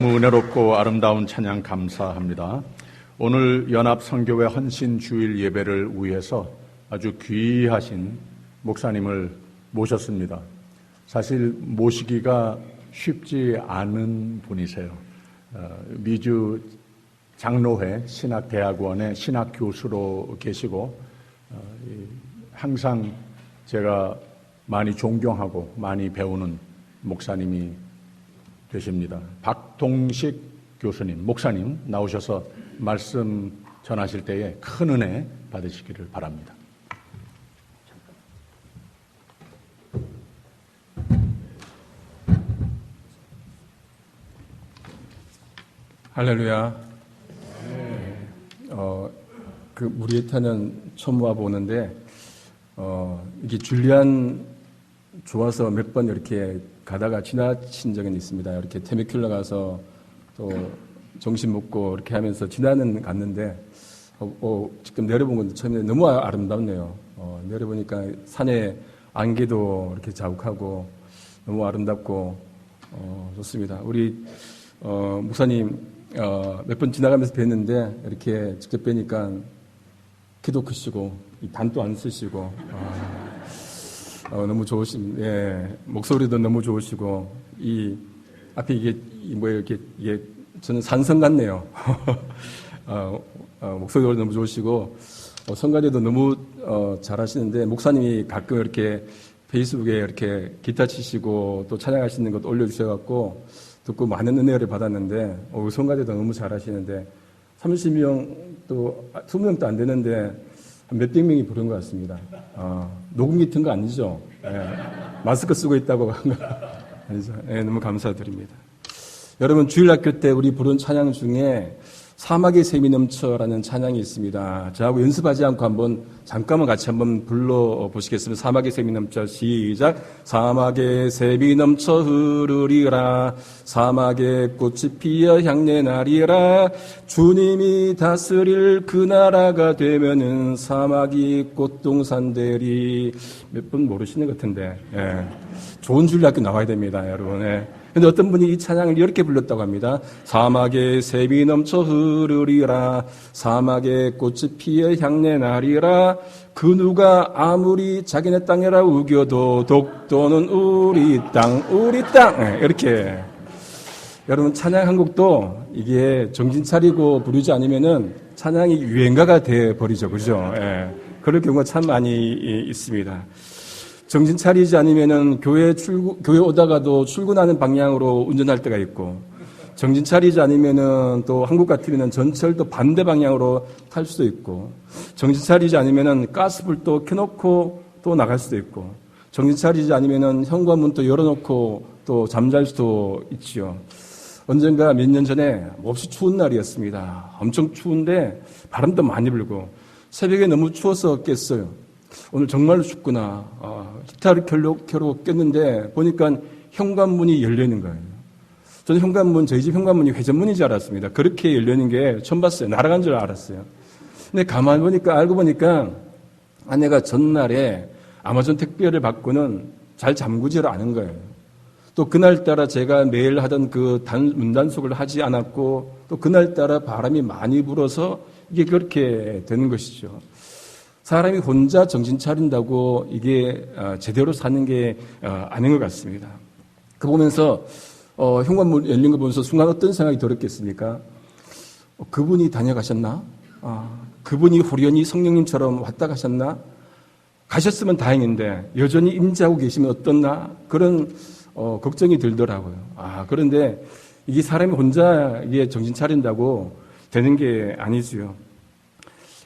은혜롭고 아름다운 찬양 감사합니다. 오늘 연합선교회 헌신주일 예배를 위해서 아주 귀하신 목사님을 모셨습니다. 사실 모시기가 쉽지 않은 분이세요. 미주 장로회 신학대학원의 신학교수로 계시고 항상 제가 많이 존경하고 많이 배우는 목사님이 되십니다. 박동식 교수님, 목사님 나오셔서 말씀 전하실 때에 큰 은혜 받으시기를 바랍니다. 할렐루야. 그 무리에타는 처음 와보는데 이게 줄리안 좋아서 몇 번 이렇게 가다가 지나친 적은 있습니다. 이렇게 테미큘러 가서 또 정신 먹고 이렇게 하면서 지나는 갔는데 지금 내려본 건데 처음에 너무 아름답네요. 내려보니까 산에 안개도 이렇게 자욱하고 너무 아름답고 좋습니다. 우리 목사님 몇 번 지나가면서 뵀는데 이렇게 직접 뵈니까 키도 크시고 단도 안 쓰시고 너무 좋으신, 목소리도 너무 좋으시고, 앞에 이게 저는 산성 같네요. 목소리도 너무 좋으시고, 성가대도 너무, 잘하시는데, 목사님이 가끔 이렇게 페이스북에 이렇게 기타 치시고, 또 찬양하시는 것도 올려주셔갖고, 듣고 많은 은혜를 받았는데, 성가대도 너무 잘하시는데, 30명 또, 20명도 안 되는데, 몇백 명이 부른 것 같습니다. 녹음 같은 거 아니죠? 마스크 쓰고 있다고 한 거 아니죠? 너무 감사드립니다. 여러분, 주일학교 때 우리 부른 찬양 중에 사막의 샘이 넘쳐라는 찬양이 있습니다. 저하고 연습하지 않고 잠깐만 같이 한번 불러보시겠습니다. 사막의 샘이 넘쳐, 시작. 사막의 샘이 넘쳐 흐르리라. 사막의 꽃이 피어 향내 나리라. 주님이 다스릴 그 나라가 되면은 사막이 꽃동산 되리. 몇 분 모르시는 것 같은데, 좋은 주일학교 나와야 됩니다, 여러분. 근데 어떤 분이 이 찬양을 이렇게 불렀다고 합니다. 사막의 샘이 넘쳐 흐르리라. 사막의 꽃이 피어 향내 나리라. 그 누가 아무리 자기네 땅이라 우겨도 독도는 우리 땅, 우리 땅. 이렇게. 여러분, 찬양 한 곡도 이게 정신 차리고 부르지 않으면은 찬양이 유행가가 돼버리죠. 그죠? 그럴 경우가 참 많이 있습니다. 정신 차리지 않으면은 교회 오다가도 출근하는 방향으로 운전할 때가 있고, 정신 차리지 않으면은 또 한국 같으면은 전철도 반대 방향으로 탈 수도 있고, 정신 차리지 않으면은 가스불도 켜놓고 또 나갈 수도 있고, 정신 차리지 않으면은 현관문 또 열어놓고 또 잠잘 수도 있지요. 언젠가 몇 년 전에 몹시 추운 날이었습니다. 엄청 추운데 바람도 많이 불고, 새벽에 너무 추워서 깼어요. 오늘 정말로 춥구나. 기타를 켜려고 깼는데 보니까 현관문이 열려있는 거예요. 저는 저희 집 현관문이 회전문인 줄 알았습니다. 그렇게 열려있는 게 처음 봤어요. 날아간 줄 알았어요. 근데 가만히 보니까, 알고 보니까 아내가 전날에 아마존 택배를 받고는 잘 잠그지를 않은 거예요. 또 그날따라 제가 매일 하던 그 문단속을 하지 않았고, 또 그날따라 바람이 많이 불어서 이게 그렇게 되는 것이죠. 사람이 혼자 정신 차린다고 이게 제대로 사는 게 아닌 것 같습니다. 그 보면서 현관문 열린 거 보면서 순간 어떤 생각이 들었겠습니까? 그분이 다녀가셨나? 그분이 호련히 성령님처럼 왔다 가셨나? 가셨으면 다행인데 여전히 임재하고 계시면 어떻나? 그런 걱정이 들더라고요. 그런데 이게 사람이 혼자 이게 정신 차린다고 되는 게 아니지요.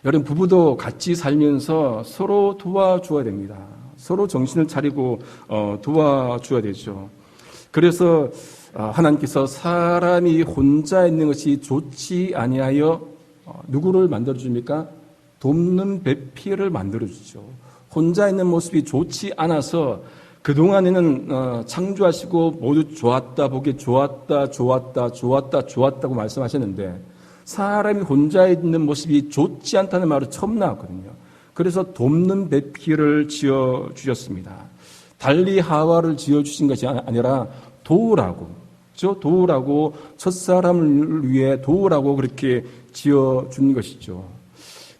여러분, 부부도 같이 살면서 서로 도와줘야 됩니다. 서로 정신을 차리고 도와줘야 되죠. 그래서 하나님께서 사람이 혼자 있는 것이 좋지 아니하여 누구를 만들어줍니까? 돕는 배필을 만들어주죠. 혼자 있는 모습이 좋지 않아서 그동안에는 창조하시고 모두 좋았다, 보기 좋았다, 좋았다, 좋았다, 좋았다고 말씀하셨는데 사람이 혼자 있는 모습이 좋지 않다는 말을 처음 나왔거든요. 그래서 돕는 배필을 지어주셨습니다. 달리 하와를 지어주신 것이 아니라 도우라고, 도우라고, 첫사람을 위해 도우라고 그렇게 지어준 것이죠.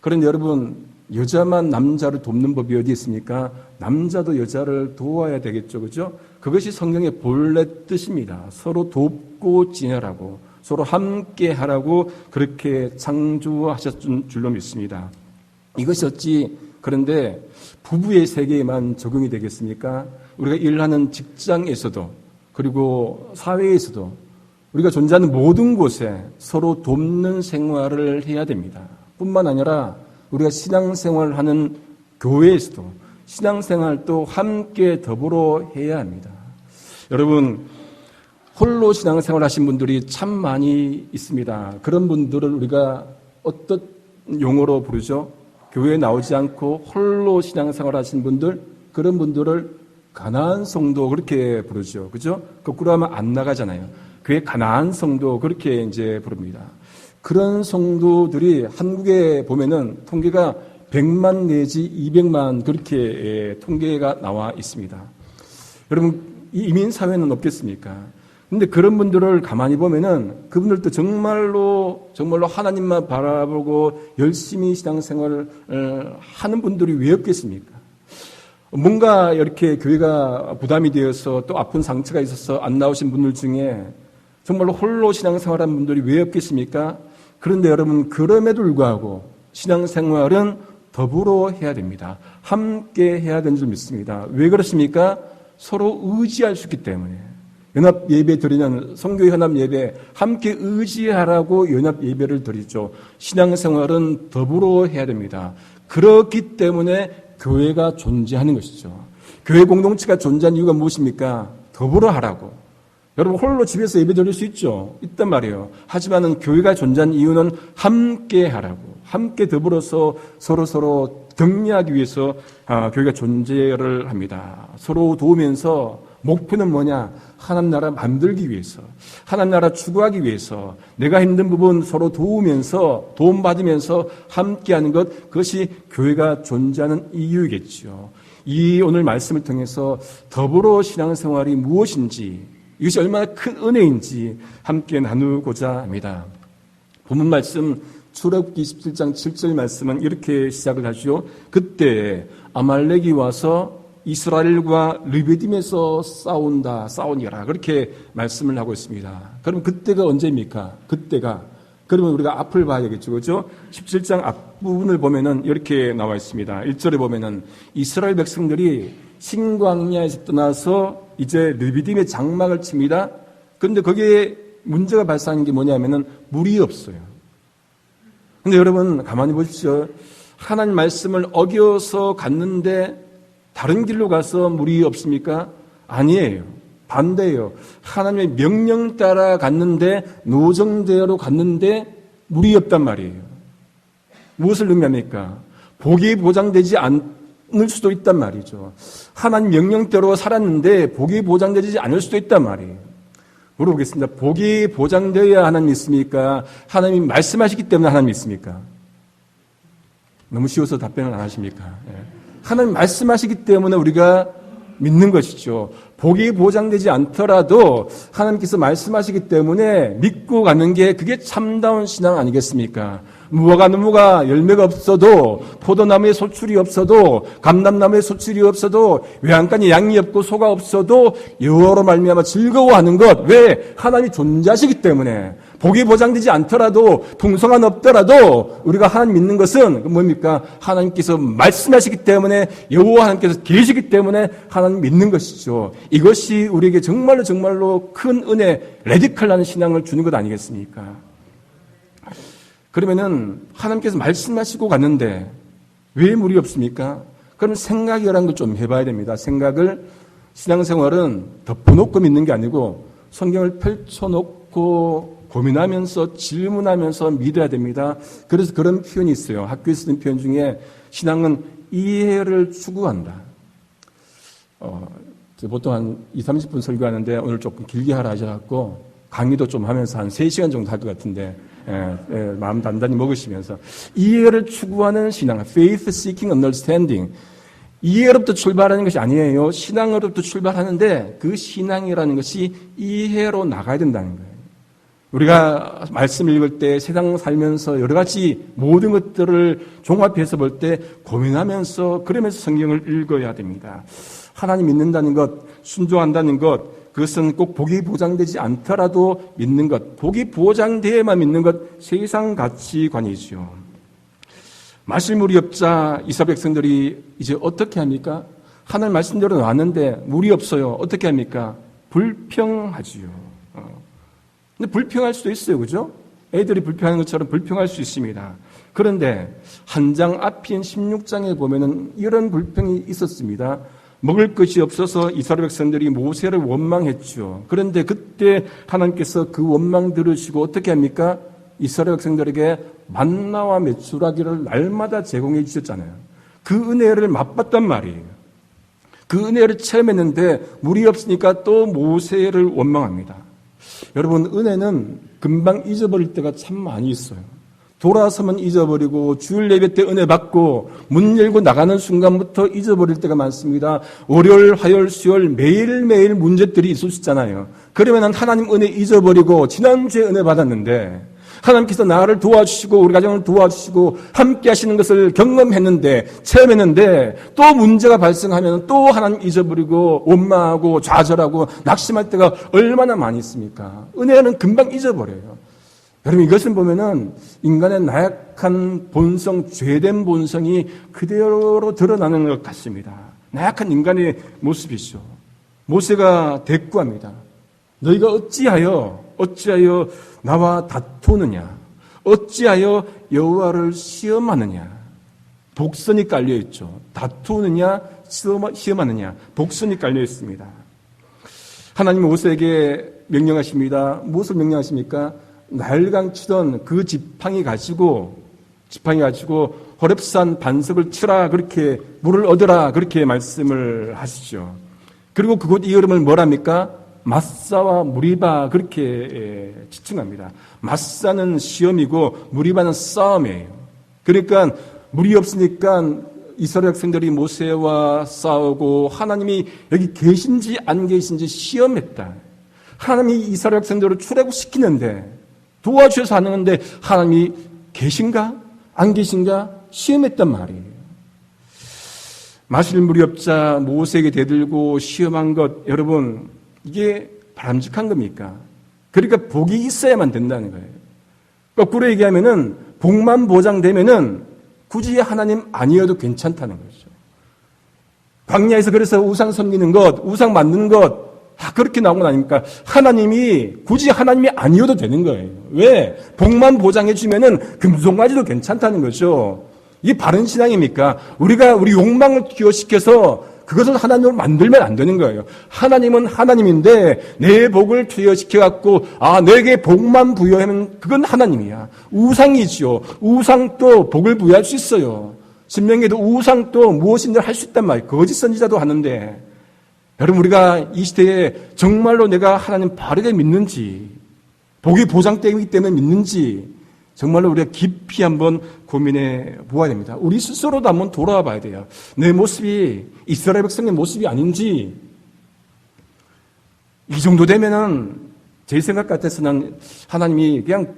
그런데 여러분, 여자만 남자를 돕는 법이 어디 있습니까? 남자도 여자를 도와야 되겠죠. 그죠? 그것이 성경의 본래 뜻입니다. 서로 돕고 지내라고, 서로 함께 하라고 그렇게 창조하셨던 줄로 믿습니다. 이것이 어찌 그런데 부부의 세계에만 적용이 되겠습니까? 우리가 일하는 직장에서도, 그리고 사회에서도, 우리가 존재하는 모든 곳에 서로 돕는 생활을 해야 됩니다. 뿐만 아니라 우리가 신앙생활을 하는 교회에서도 신앙생활도 함께 더불어 해야 합니다. 여러분, 홀로 신앙생활 하신 분들이 참 많이 있습니다. 그런 분들을 우리가 어떤 용어로 부르죠? 교회에 나오지 않고 홀로 신앙생활 하신 분들, 그런 분들을 가나안 성도 그렇게 부르죠. 그죠? 거꾸로 하면 안 나가잖아요. 교회 가나안 성도 그렇게 이제 부릅니다. 그런 성도들이 한국에 보면은 통계가 100만 내지 200만 그렇게 통계가 나와 있습니다. 여러분, 이민 사회는 없겠습니까? 근데 그런 분들을 가만히 보면은 그분들도 정말로 하나님만 바라보고 열심히 신앙생활을 하는 분들이 왜 없겠습니까? 뭔가 이렇게 교회가 부담이 되어서 또 아픈 상처가 있어서 안 나오신 분들 중에 정말로 홀로 신앙생활하는 분들이 왜 없겠습니까? 그런데 여러분, 그럼에도 불구하고 신앙생활은 더불어 해야 됩니다. 함께 해야 되는 줄 믿습니다. 왜 그렇습니까? 서로 의지할 수 있기 때문에. 연합 예배 드리는 성교 연합 예배 함께 의지하라고 연합 예배를 드리죠. 신앙생활은 더불어 해야 됩니다. 그렇기 때문에 교회가 존재하는 것이죠. 교회 공동체가 존재하는 이유가 무엇입니까? 더불어 하라고. 여러분, 홀로 집에서 예배 드릴 수 있죠. 있단 말이에요. 하지만은 교회가 존재하는 이유는 함께 하라고. 함께 더불어서 서로 격려하기 위해서 교회가 존재를 합니다. 서로 도우면서 목표는 뭐냐? 하나님 나라 만들기 위해서, 하나님 나라 추구하기 위해서 내가 힘든 부분 서로 도우면서, 도움받으면서 함께하는 것, 그것이 교회가 존재하는 이유겠죠. 이 오늘 말씀을 통해서 더불어 신앙생활이 무엇인지, 이것이 얼마나 큰 은혜인지 함께 나누고자 합니다. 본문 말씀 출애굽기 27장 7절 말씀은 이렇게 시작을 하죠. 그때 아말렉이 와서 이스라엘과 르비딤에서 싸우니라 그렇게 말씀을 하고 있습니다. 그럼 그때가 언제입니까? 그러면 우리가 앞을 봐야겠죠. 그렇죠? 17장 앞부분을 보면은 이렇게 나와 있습니다. 1절에 보면은 이스라엘 백성들이 신광야에서 떠나서 이제 르비딤의 장막을 칩니다. 그런데 거기에 문제가 발생하는 게 뭐냐면은 물이 없어요. 근데 여러분 가만히 보십시오. 하나님 말씀을 어겨서 갔는데 다른 길로 가서 물이 없습니까? 아니에요. 반대예요. 하나님의 명령 따라 갔는데 노정대로 갔는데 물이 없단 말이에요. 무엇을 의미합니까? 복이 보장되지 않을 수도 있단 말이죠. 하나님 명령대로 살았는데 복이 보장되지 않을 수도 있단 말이에요. 물어보겠습니다. 복이 보장되어야 하나님 믿습니까? 하나님이 말씀하시기 때문에 하나님 믿습니까? 너무 쉬워서 답변을 안 하십니까? 하나님 말씀하시기 때문에 우리가 믿는 것이죠. 복이 보장되지 않더라도 하나님께서 말씀하시기 때문에 믿고 가는 게 그게 참다운 신앙 아니겠습니까? 무화과 나무가 열매가 없어도, 포도나무에 소출이 없어도, 감람나무에 소출이 없어도, 외양간에 양이 없고 소가 없어도 여호와로 말미암아 즐거워하는 것. 왜? 하나님이 존재하시기 때문에. 복이 보장되지 않더라도, 풍성한 없더라도 우리가 하나님 믿는 것은 뭡니까? 하나님께서 말씀하시기 때문에, 여호와 하나님께서 계시기 때문에 하나님 믿는 것이죠. 이것이 우리에게 정말로 큰 은혜, 레디컬한 신앙을 주는 것 아니겠습니까? 그러면은 하나님께서 말씀하시고 갔는데 왜 물이 없습니까? 그럼 생각이라는 걸 좀 해봐야 됩니다. 생각을, 신앙생활은 덮어놓고 믿는 게 아니고 성경을 펼쳐놓고 고민하면서 질문하면서 믿어야 됩니다. 그래서 그런 표현이 있어요. 학교에 쓰는 표현 중에 신앙은 이해를 추구한다. 보통 한 20-30분 설교하는데 오늘 조금 길게 하라 하셔갖고 강의도 좀 하면서 한 3시간 정도 할 것 같은데 마음 단단히 먹으시면서 이해를 추구하는 신앙, faith seeking understanding. 이해로부터 출발하는 것이 아니에요. 신앙으로부터 출발하는데 그 신앙이라는 것이 이해로 나가야 된다는 거예요. 우리가 말씀을 읽을 때 세상 살면서 여러 가지 모든 것들을 종합해서 볼 때 고민하면서 그러면서 성경을 읽어야 됩니다. 하나님 믿는다는 것, 순종한다는 것, 그것은 꼭 복이 보장되지 않더라도 믿는 것, 복이 보장되어야만 믿는 것, 세상 가치관이지요. 마실 물이 없자 이스라엘 백성들이 이제 어떻게 합니까? 하나님 말씀대로 나왔는데 물이 없어요. 어떻게 합니까? 불평하지요. 근데 불평할 수도 있어요. 그죠? 애들이 불평하는 것처럼 불평할 수 있습니다. 그런데 한 장 앞인 16장에 보면은 이런 불평이 있었습니다. 먹을 것이 없어서 이스라엘 백성들이 모세를 원망했죠. 그런데 그때 하나님께서 그 원망 들으시고 어떻게 합니까? 이스라엘 백성들에게 만나와 메추라기를 날마다 제공해 주셨잖아요. 그 은혜를 맛봤단 말이에요. 그 은혜를 체험했는데 물이 없으니까 또 모세를 원망합니다. 여러분, 은혜는 금방 잊어버릴 때가 참 많이 있어요. 돌아서면 잊어버리고 주일 예배 때 은혜 받고 문 열고 나가는 순간부터 잊어버릴 때가 많습니다. 월요일, 화요일, 수요일 매일매일 문제들이 있을 수 있잖아요. 그러면 하나님 은혜 잊어버리고 지난주에 은혜 받았는데 하나님께서 나를 도와주시고 우리 가정을 도와주시고 함께 하시는 것을 경험했는데 체험했는데 또 문제가 발생하면 또 하나님 잊어버리고 원망하고 좌절하고 낙심할 때가 얼마나 많이 있습니까? 은혜는 금방 잊어버려요. 여러분, 이것을 보면은 인간의 나약한 본성, 죄된 본성이 그대로 드러나는 것 같습니다. 나약한 인간의 모습이죠. 모세가 대꾸합니다. 너희가 어찌하여 나와 다투느냐? 어찌하여 여호와를 시험하느냐? 복선이 깔려 있죠. 다투느냐, 시험하느냐, 복선이 깔려 있습니다. 하나님이 모세에게 명령하십니다. 무엇을 명령하십니까? 날강 치던 그 지팡이 가지고 호렙산 반석을 치라, 그렇게 물을 얻으라, 그렇게 말씀을 하시죠. 그리고 그곳 이름을 뭐랍니까? 마사와 무리바, 그렇게 지칭합니다. 마사는 시험이고 무리바는 싸움이에요. 그러니까 물이 없으니까 이스라엘 백성들이 모세와 싸우고 하나님이 여기 계신지 안 계신지 시험했다. 하나님이 이스라엘 백성들을 출애굽시키는데 도와주셔서 하는데 하나님이 계신가 안 계신가 시험했단 말이에요. 마실 물이 없자 모세에게 대들고 시험한 것, 여러분, 이게 바람직한 겁니까? 그러니까 복이 있어야만 된다는 거예요. 거꾸로 얘기하면은 복만 보장되면은 굳이 하나님 아니어도 괜찮다는 거죠. 광야에서 그래서 우상 섬기는 것, 우상 만드는 것 다 그렇게 나온 건 아닙니까? 굳이 하나님이 아니어도 되는 거예요. 왜? 복만 보장해 주면은 금송아지도 괜찮다는 거죠. 이게 바른 신앙입니까? 우리가 우리 욕망을 투여시켜서 그것을 하나님으로 만들면 안 되는 거예요. 하나님은 하나님인데 내 복을 투여시켜갖고 내게 복만 부여하면 그건 하나님이야. 우상이지요. 우상도 복을 부여할 수 있어요. 신명기에도 우상도 무엇인지 할 수 있단 말이에요. 거짓 선지자도 하는데, 여러분, 우리가 이 시대에 정말로 내가 하나님 바르게 믿는지, 복이 보장되기 때문에 믿는지 정말로 우리가 깊이 한번 고민해 보아야 됩니다. 우리 스스로도 한번 돌아와 봐야 돼요. 내 모습이 이스라엘 백성의 모습이 아닌지. 이 정도 되면은 제 생각 같아서는 하나님이 그냥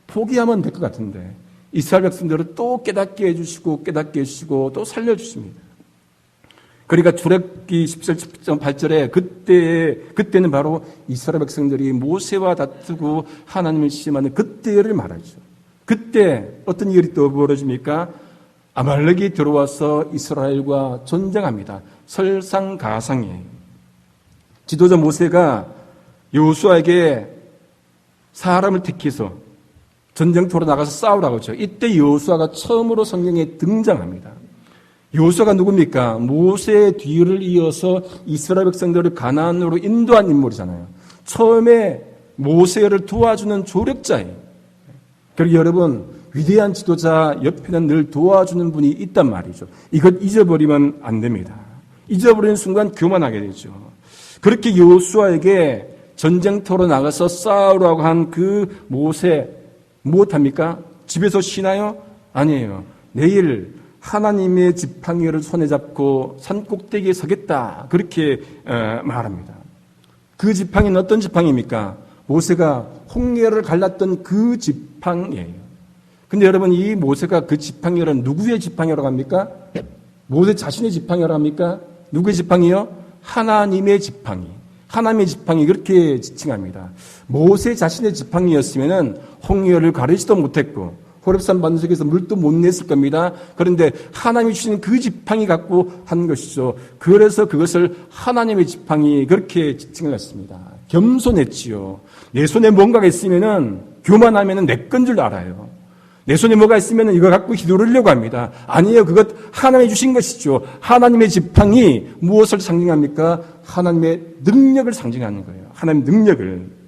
포기하면 될 것 같은데 이스라엘 백성들을 또 깨닫게 해주시고 또 살려주십니다. 그러니까 출애굽기 17장 8절에 그때는 바로 이스라엘 백성들이 모세와 다투고 하나님을 시험하는 그때를 말하죠. 그때 어떤 일이 또 벌어집니까? 아말렉이 들어와서 이스라엘과 전쟁합니다. 설상가상이에요. 지도자 모세가 여호수아에게 사람을 택해서 전쟁터로 나가서 싸우라고 하죠. 이때 여호수아가 처음으로 성경에 등장합니다. 여호수아가 누굽니까? 모세의 뒤를 이어서 이스라엘 백성들을 가나안으로 인도한 인물이잖아요. 처음에 모세를 도와주는 조력자예요. 그리고 여러분, 위대한 지도자 옆에는 늘 도와주는 분이 있단 말이죠. 이것 잊어버리면 안 됩니다. 잊어버리는 순간 교만하게 되죠. 그렇게 여호수아에게 전쟁터로 나가서 싸우라고 한 그 모세 무엇합니까? 집에서 쉬나요? 아니에요. 내일 하나님의 지팡이를 손에 잡고 산 꼭대기에 서겠다. 그렇게 말합니다. 그 지팡이는 어떤 지팡이입니까? 모세가 홍해를 갈랐던 그 지팡이에요. 근데 여러분, 이 모세가 그 지팡이를 누구의 지팡이라고 합니까? 모세 자신의 지팡이라고 합니까? 누구의 지팡이요? 하나님의 지팡이. 하나님의 지팡이, 그렇게 지칭합니다. 모세 자신의 지팡이였으면은 홍해를 가르지도 못했고 호렙산 반석에서 물도 못 냈을 겁니다. 그런데 하나님이 주신 그 지팡이 갖고 한 것이죠. 그래서 그것을 하나님의 지팡이, 그렇게 지칭을 했습니다. 겸손했지요. 내 손에 뭔가가 있으면은 교만하면은 내 건 줄 알아요. 내 손에 뭐가 있으면 이거 갖고 휘두르려고 합니다. 아니에요. 그것 하나님이 주신 것이죠. 하나님의 지팡이 무엇을 상징합니까? 하나님의 능력을 상징하는 거예요. 하나님의 능력을.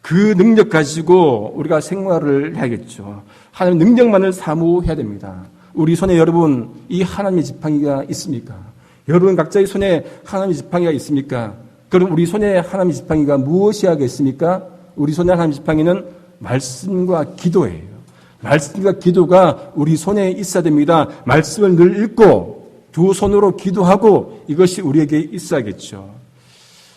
그 능력 가지고 우리가 생활을 해야겠죠. 하나님의 능력만을 사모해야 됩니다. 우리 손에 여러분 이 하나님의 지팡이가 있습니까? 여러분 각자의 손에 하나님의 지팡이가 있습니까? 그럼 우리 손에 하나님의 지팡이가 무엇이야겠습니까? 우리 손에 하나님의 지팡이는 말씀과 기도예요. 말씀과 기도가 우리 손에 있어야 됩니다. 말씀을 늘 읽고 두 손으로 기도하고 이것이 우리에게 있어야겠죠.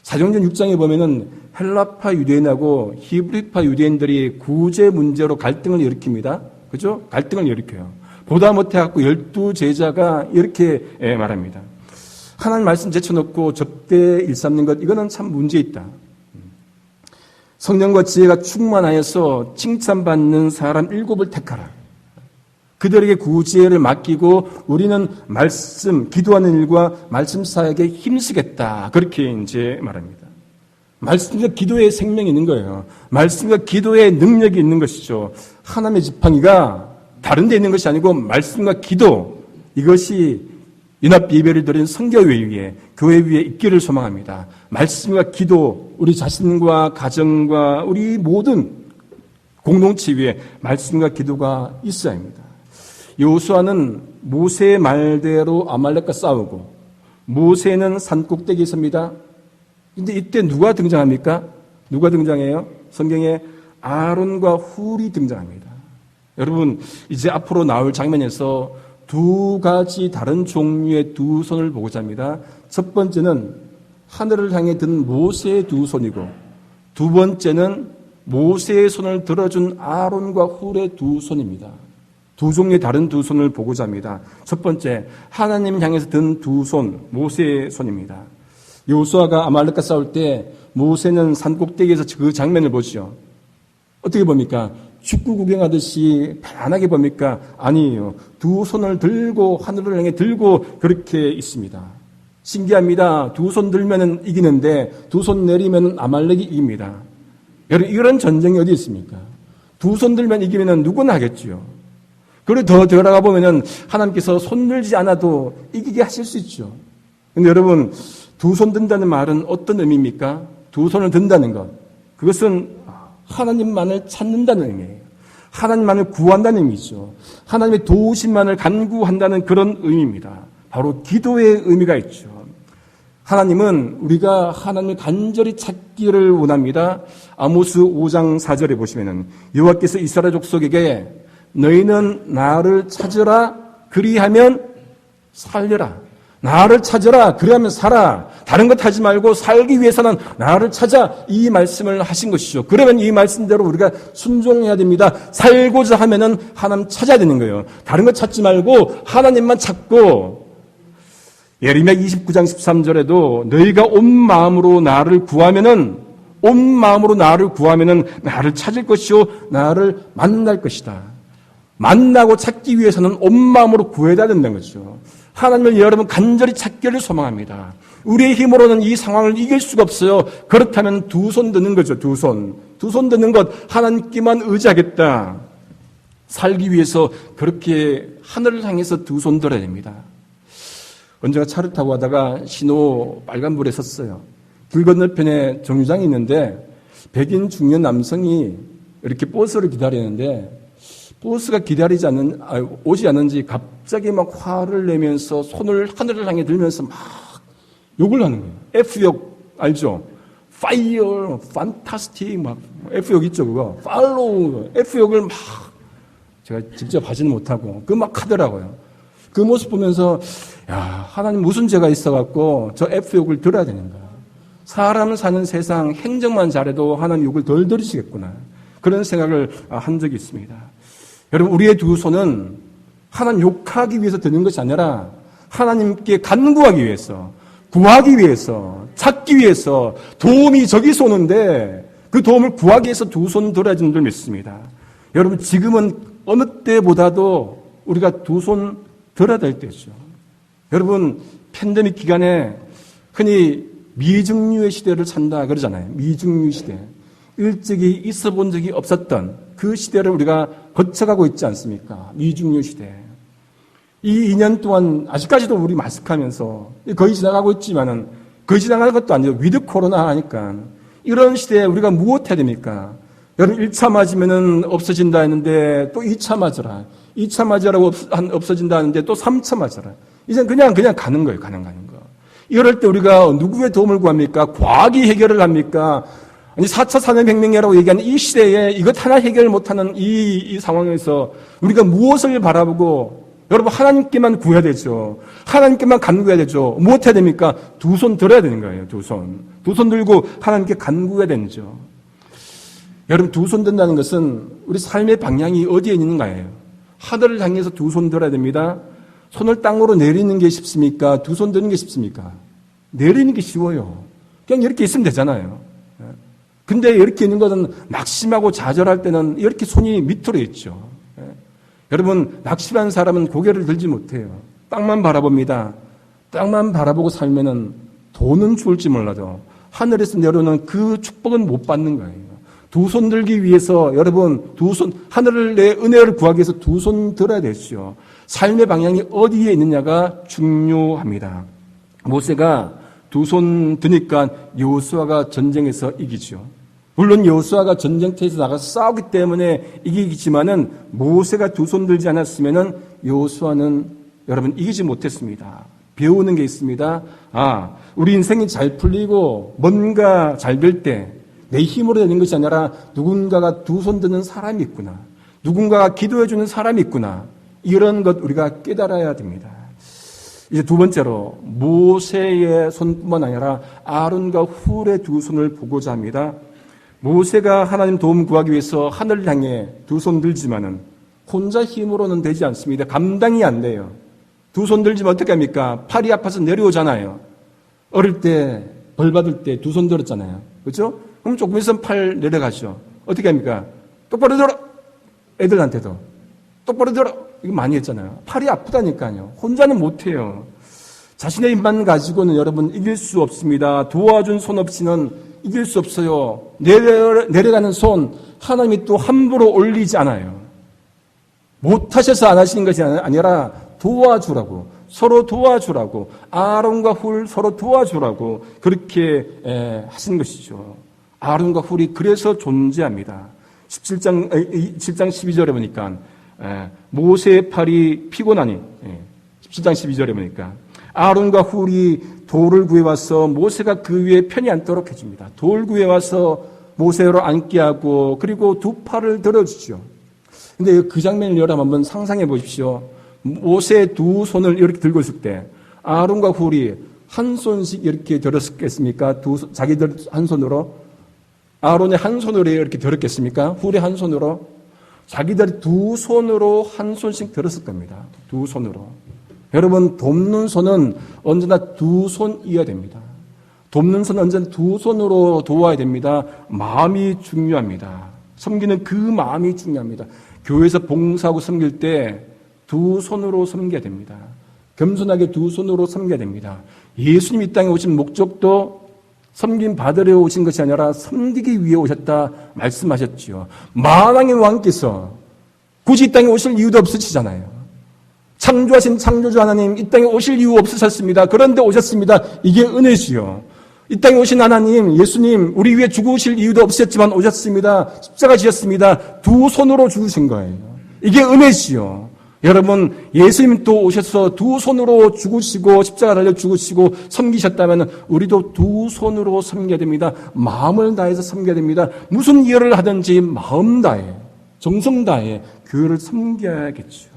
사도행전 6장에 보면은 헬라파 유대인하고 히브리파 유대인들이 구제 문제로 갈등을 일으킵니다. 그죠? 갈등을 일으켜요. 보다 못해갖고 12제자가 이렇게 말합니다. 하나님 말씀 제쳐놓고 접대 일삼는 것, 이거는 참 문제 있다. 성령과 지혜가 충만하여서 칭찬받는 사람 7을 택하라. 그들에게 구제를 맡기고 우리는 말씀, 기도하는 일과 말씀 사역에 힘쓰겠다. 그렇게 이제 말합니다. 말씀과 기도에 생명이 있는 거예요. 말씀과 기도에 능력이 있는 것이죠. 하나님의 지팡이가 다른 데 있는 것이 아니고 말씀과 기도, 이것이 연합 예배를 드린 선교회 위에, 교회 위에 있기를 소망합니다. 말씀과 기도, 우리 자신과 가정과 우리 모든 공동체 위에 말씀과 기도가 있어야 합니다. 여호수아는 모세의 말대로 아말렉과 싸우고 모세는 산꼭대기에 섭니다. 근데 이때 누가 등장합니까? 누가 등장해요? 성경에 아론과 훌이 등장합니다. 여러분, 이제 앞으로 나올 장면에서 두 가지 다른 종류의 두 손을 보고자 합니다. 첫 번째는 하늘을 향해 든 모세의 두 손이고 두 번째는 모세의 손을 들어준 아론과 훌의 두 손입니다. 두 종류의 다른 두 손을 보고자 합니다. 첫 번째, 하나님 향해서 든 두 손, 모세의 손입니다. 여호수아가 아말렉과 싸울 때 모세는 산꼭대기에서 그 장면을 보시죠. 어떻게 봅니까? 축구 구경하듯이 편안하게 봅니까? 아니에요. 두 손을 들고 하늘을 향해 들고 그렇게 있습니다. 신기합니다. 두 손 들면 이기는데 두 손 내리면 아말렉이 이깁니다. 여러분, 이런 전쟁이 어디 있습니까? 두 손 들면 이기면 누구나 하겠지요. 그리고 더 들어가 보면은 하나님께서 손 들지 않아도 이기게 하실 수 있죠. 근데 여러분, 두 손 든다는 말은 어떤 의미입니까? 두 손을 든다는 것. 그것은 하나님만을 찾는다는 의미예요. 하나님만을 구한다는 의미죠. 하나님의 도우심만을 간구한다는 그런 의미입니다. 바로 기도의 의미가 있죠. 하나님은 우리가 하나님을 간절히 찾기를 원합니다. 아모스 5장 4절에 보시면은 여호와께서 이스라엘 족속에게 너희는 나를 찾으라 그리하면 살려라. 나를 찾으라 그리하면 살아. 다른 것 하지 말고 살기 위해서는 나를 찾아, 이 말씀을 하신 것이죠. 그러면 이 말씀대로 우리가 순종해야 됩니다. 살고자 하면은 하나님 찾아야 되는 거예요. 다른 것 찾지 말고 하나님만 찾고. 예레미야 29장 13절에도 너희가 온 마음으로 나를 구하면은 나를 찾을 것이요 나를 만날 것이다. 만나고 찾기 위해서는 온 마음으로 구해야 된다는 거죠. 하나님을 여러분 간절히 찾기를 소망합니다. 우리의 힘으로는 이 상황을 이길 수가 없어요. 그렇다면 두 손 드는 거죠. 두 손 드는 것, 하나님께만 의지하겠다. 살기 위해서 그렇게 하늘을 향해서 두 손 들어야 됩니다. 언제가 차를 타고 가다가 신호 빨간불에 섰어요. 길 건너편에 정류장이 있는데 백인 중년 남성이 이렇게 버스를 기다리는데 버스가 오지 않는지 갑자기 막 화를 내면서 손을 하늘을 향해 들면서 막 욕을 하는 거예요. F욕 알죠? Fire, Fantastic, 막 F욕 있죠, 그거. Follow, F욕을 막 제가 직접 하지는 못하고 그 막 하더라고요. 그 모습 보면서 야, 하나님 무슨 죄가 있어갖고 저 F욕을 들어야 되는가. 사람 사는 세상 행정만 잘해도 하나님 욕을 덜 들으시겠구나. 그런 생각을 한 적이 있습니다. 여러분, 우리의 두 손은 하나님 욕하기 위해서 드는 것이 아니라 하나님께 간구하기 위해서, 구하기 위해서, 찾기 위해서 도움이 저기서 오는데 그 도움을 구하기 위해서 두 손 들어야 되는 줄 믿습니다. 여러분, 지금은 어느 때보다도 우리가 두 손 들어야 될 때죠. 여러분, 팬데믹 기간에 흔히 미증유의 시대를 산다 그러잖아요. 미증유 시대. 일찍이 있어 본 적이 없었던 그 시대를 우리가 거쳐가고 있지 않습니까? 미증유 시대. 이 2년 동안 아직까지도 우리 마스크하면서 거의 지나가고 있지만은 거의 지나가는 것도 아니죠. 위드 코로나 하니까 이런 시대에 우리가 무엇 해야 됩니까? 여러분 1차 맞으면은 없어진다 했는데 또 2차 맞으라. 2차 맞으라고 없어진다 하는데 또 3차 맞으라. 이젠 그냥 가는 거예요. 가는 거. 이럴 때 우리가 누구의 도움을 구합니까? 과학이 해결을 합니까? 아니 4차 산업혁명이라고 얘기하는 이 시대에 이것 하나 해결 못하는 이 상황에서 우리가 무엇을 바라보고 여러분 하나님께만 구해야 되죠. 하나님께만 간구해야 되죠. 무엇 해야 됩니까? 두 손 들어야 되는 거예요. 두 손. 두 손 들고 하나님께 간구해야 되죠. 여러분 두 손 든다는 것은 우리 삶의 방향이 어디에 있는가예요. 하늘을 향해서 두 손 들어야 됩니다. 손을 땅으로 내리는 게 쉽습니까? 두 손 드는 게 쉽습니까? 내리는 게 쉬워요. 그냥 이렇게 있으면 되잖아요. 근데 이렇게 있는 것은 낙심하고 좌절할 때는 이렇게 손이 밑으로 있죠. 여러분, 낙심한 사람은 고개를 들지 못해요. 땅만 바라봅니다. 땅만 바라보고 살면은 돈은 줄지 몰라도 하늘에서 내려오는 그 축복은 못 받는 거예요. 두 손 들기 위해서 여러분 두 손, 하늘을 내 은혜를 구하기 위해서 두 손 들어야 되죠. 삶의 방향이 어디에 있느냐가 중요합니다. 모세가 두 손 드니까 여호수아가 전쟁에서 이기죠. 물론 여호수아가 전쟁터에서 나가서 싸우기 때문에 이기지만은 모세가 두 손 들지 않았으면은 여호수아는 여러분 이기지 못했습니다. 배우는 게 있습니다. 우리 인생이 잘 풀리고 뭔가 잘 될 때 내 힘으로 되는 것이 아니라 누군가가 두 손 드는 사람이 있구나. 누군가가 기도해 주는 사람이 있구나. 이런 것 우리가 깨달아야 됩니다. 이제 두 번째로 모세의 손뿐만 아니라 아론과 훌의 두 손을 보고자 합니다. 모세가 하나님 도움 구하기 위해서 하늘을 향해 두 손 들지만은 혼자 힘으로는 되지 않습니다. 감당이 안 돼요. 두 손 들지면 어떻게 합니까? 팔이 아파서 내려오잖아요. 어릴 때 벌 받을 때 두 손 들었잖아요. 그렇죠? 그럼 조금 있으면 팔 내려가죠. 어떻게 합니까? 똑바로 들어! 애들한테도. 똑바로 들어! 이거 많이 했잖아요. 팔이 아프다니까요. 혼자는 못해요. 자신의 힘만 가지고는 여러분 이길 수 없습니다. 도와준 손 없이는 이길 수 없어요. 내려가는 손 하나님이 또 함부로 올리지 않아요. 못하셔서 안 하시는 것이 아니라 도와주라고, 서로 도와주라고, 아론과 훌 서로 도와주라고 그렇게 하신 것이죠. 아론과 훌이 그래서 존재합니다. 17장 12절에 보니까 모세의 팔이 피곤하니 17장 12절에 보니까 아론과 훌이 돌을 구해와서 모세가 그 위에 편히 앉도록 해줍니다. 돌 구해와서 모세로 앉게 하고 그리고 두 팔을 들어주죠. 근데 그 장면을 여러분 한번 상상해 보십시오. 모세의 두 손을 이렇게 들고 있을 때 아론과 훌이 한 손씩 이렇게 들었겠습니까? 자기들 한 손으로. 아론의 한 손으로 이렇게 들었겠습니까? 훌의 한 손으로. 자기들이 두 손으로 한 손씩 들었을 겁니다. 두 손으로. 여러분, 돕는 손은 언제나 두 손이어야 됩니다. 돕는 손은 언제나 두 손으로 도와야 됩니다. 마음이 중요합니다. 섬기는 그 마음이 중요합니다. 교회에서 봉사하고 섬길 때 두 손으로 섬겨야 됩니다. 겸손하게 두 손으로 섬겨야 됩니다. 예수님 이 땅에 오신 목적도 섬김 받으려 오신 것이 아니라 섬기기 위해 오셨다 말씀하셨지요. 만왕의 왕께서 굳이 이 땅에 오실 이유도 없으시잖아요. 창조하신 창조주 하나님 이 땅에 오실 이유 없으셨습니다. 그런데 오셨습니다. 이게 은혜지요. 이 땅에 오신 하나님, 예수님 우리 위해 죽으실 이유도 없으셨지만 오셨습니다. 십자가 지셨습니다. 두 손으로 죽으신 거예요. 이게 은혜지요. 여러분, 예수님 또 오셔서 두 손으로 죽으시고 십자가 달려 죽으시고 섬기셨다면 우리도 두 손으로 섬겨야 됩니다. 마음을 다해서 섬겨야 됩니다. 무슨 일을 하든지 마음 다해, 정성 다해, 교회를 섬겨야겠죠.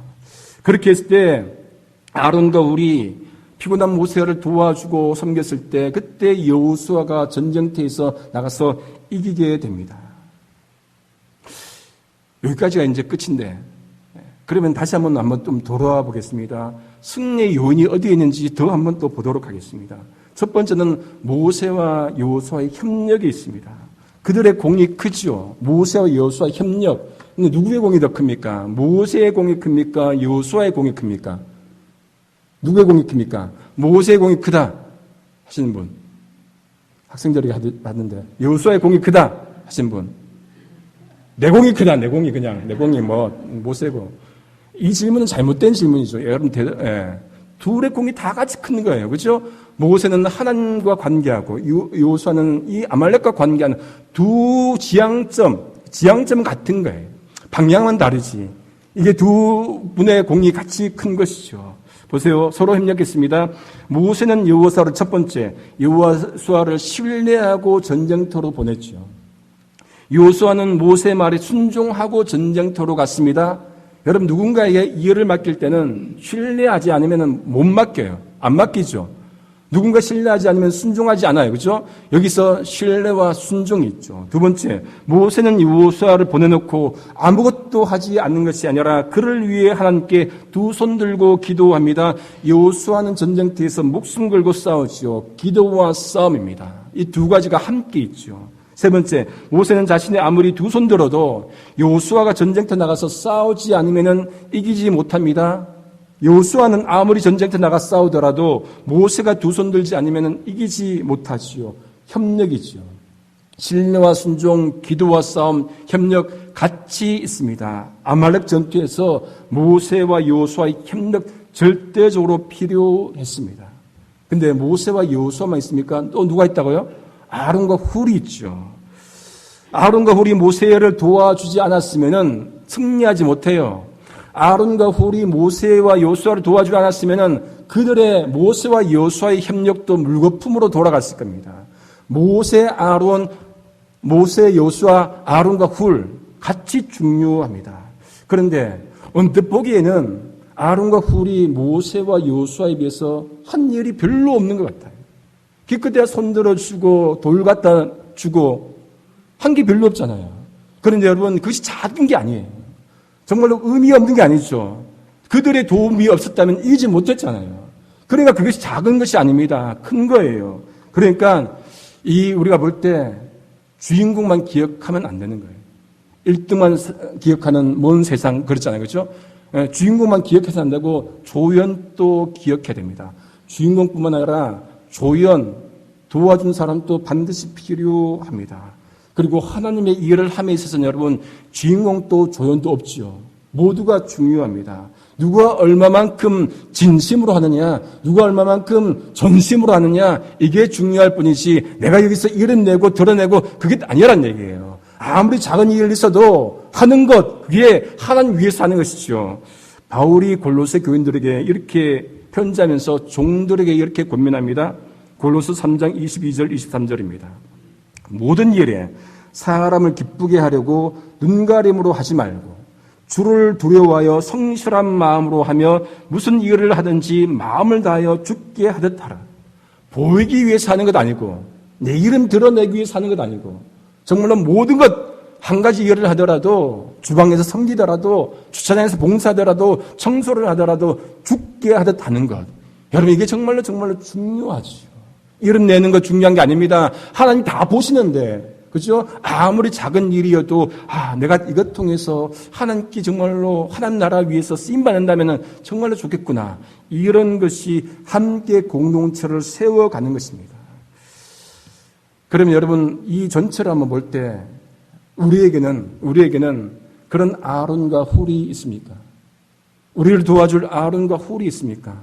그렇게 했을 때 아론과 훌이 피곤한 모세를 도와주고 섬겼을 때 그때 여호수아가 전쟁터에서 나가서 이기게 됩니다. 여기까지가 이제 끝인데 그러면 다시 한번 좀 돌아와 보겠습니다. 승리의 요인이 어디에 있는지 더 한번 또 보도록 하겠습니다. 첫 번째는 모세와 여호수아의 협력이 있습니다. 그들의 공이 크죠. 모세와 여호수아의 협력. 근데 누구의 공이 더 큽니까? 모세의 공이 큽니까? 여호수아의 공이 큽니까? 누구의 공이 큽니까? 모세의 공이 크다 하시는 분. 학생들이 봤는데 여호수아의 공이 크다 하시는 분. 내 공이 크다. 내 공이 모세의 공. 이 질문은 잘못된 질문이죠. 여러분, 둘의 공이 다 같이 큰 거예요. 그렇죠? 모세는 하나님과 관계하고 여호수아는 이 아말렉과 관계하는 두 지향점은 같은 거예요. 방향은 다르지. 이게 두 분의 공이 같이 큰 것이죠. 보세요. 서로 협력했습니다. 모세는 여호수아를 첫 번째, 여호수아를 신뢰하고 전쟁터로 보냈죠. 여호수아는 모세의 말에 순종하고 전쟁터로 갔습니다. 여러분, 누군가에게 일을 맡길 때는 신뢰하지 않으면 못 맡겨요. 안 맡기죠. 누군가 신뢰하지 않으면 순종하지 않아요. 그렇죠? 여기서 신뢰와 순종이 있죠. 두 번째, 모세는 여호수아를 보내놓고 아무것도 하지 않는 것이 아니라 그를 위해 하나님께 두 손 들고 기도합니다. 여호수아는 전쟁터에서 목숨 걸고 싸우지요. 기도와 싸움입니다. 이 두 가지가 함께 있죠. 세 번째, 모세는 자신의 아무리 두 손 들어도 여호수아가 전쟁터 나가서 싸우지 않으면 이기지 못합니다. 여호수아는 아무리 전쟁터 나가 싸우더라도 모세가 두 손 들지 않으면 이기지 못하지요. 협력이지요. 신뢰와 순종, 기도와 싸움, 협력 같이 있습니다. 아말렉 전투에서 모세와 여호수아의 협력 절대적으로 필요했습니다. 근데 모세와 여호수아만 있습니까? 또 누가 있다고요? 아론과 훌이 있죠. 아론과 훌이 모세를 도와주지 않았으면 승리하지 못해요. 아론과 훌이 모세와 여호수아를 도와주지 않았으면 그들의 모세와 여호수아의 협력도 물거품으로 돌아갔을 겁니다. 모세, 여호수아, 아론과 훌 같이 중요합니다. 그런데 언뜻 보기에는 아론과 훌이 모세와 여호수아에 비해서 한 일이 별로 없는 것 같아요. 기껏해야 손들어주고 돌 갖다 주고 한 게 별로 없잖아요. 그런데 여러분, 그것이 작은 게 아니에요. 정말로 의미 없는 게 아니죠. 그들의 도움이 없었다면 이기지 못했잖아요. 그러니까 그것이 작은 것이 아닙니다. 큰 거예요. 그러니까 우리가 볼 때 주인공만 기억하면 안 되는 거예요. 1등만 기억하는 먼 세상 그렇잖아요. 그렇죠? 주인공만 기억해서 안 되고 조연도 기억해야 됩니다. 주인공뿐만 아니라 조연, 도와준 사람도 반드시 필요합니다. 그리고 하나님의 일을 함에 있어서는 여러분, 주인공도 조연도 없지요. 모두가 중요합니다. 누가 얼마만큼 진심으로 하느냐, 누가 얼마만큼 전심으로 하느냐, 이게 중요할 뿐이지 내가 여기서 이뤄내고 드러내고 그게 아니란 얘기예요. 아무리 작은 일이 있어도 하는 것, 그게 하나님 위해서 하는 것이죠. 바울이 골로새 교인들에게 이렇게 편지하면서 종들에게 이렇게 권면합니다. 골로새 3장 22절 23절입니다. 모든 일에 사람을 기쁘게 하려고 눈가림으로 하지 말고 주를 두려워하여 성실한 마음으로 하며 무슨 일을 하든지 마음을 다하여 주께 하듯 하라. 보이기 위해서 하는 것 아니고 내 이름 드러내기 위해서 하는 것 아니고 정말로 모든 것 한 가지 일을 하더라도 주방에서 섬기더라도 주차장에서 봉사하더라도 청소를 하더라도 주께 하듯 하는 것. 여러분, 이게 정말로 중요하죠. 이름 내는 것 중요한 게 아닙니다. 하나님 다 보시는데, 그죠? 아무리 작은 일이어도, 내가 이것 통해서 하나님께 정말로 하나님 나라 위해서 쓰임받는다면 정말로 좋겠구나. 이런 것이 함께 공동체를 세워가는 것입니다. 그러면 여러분, 이 전체를 한번 볼 때, 우리에게는 그런 아론과 훌이 있습니까? 우리를 도와줄 아론과 훌이 있습니까?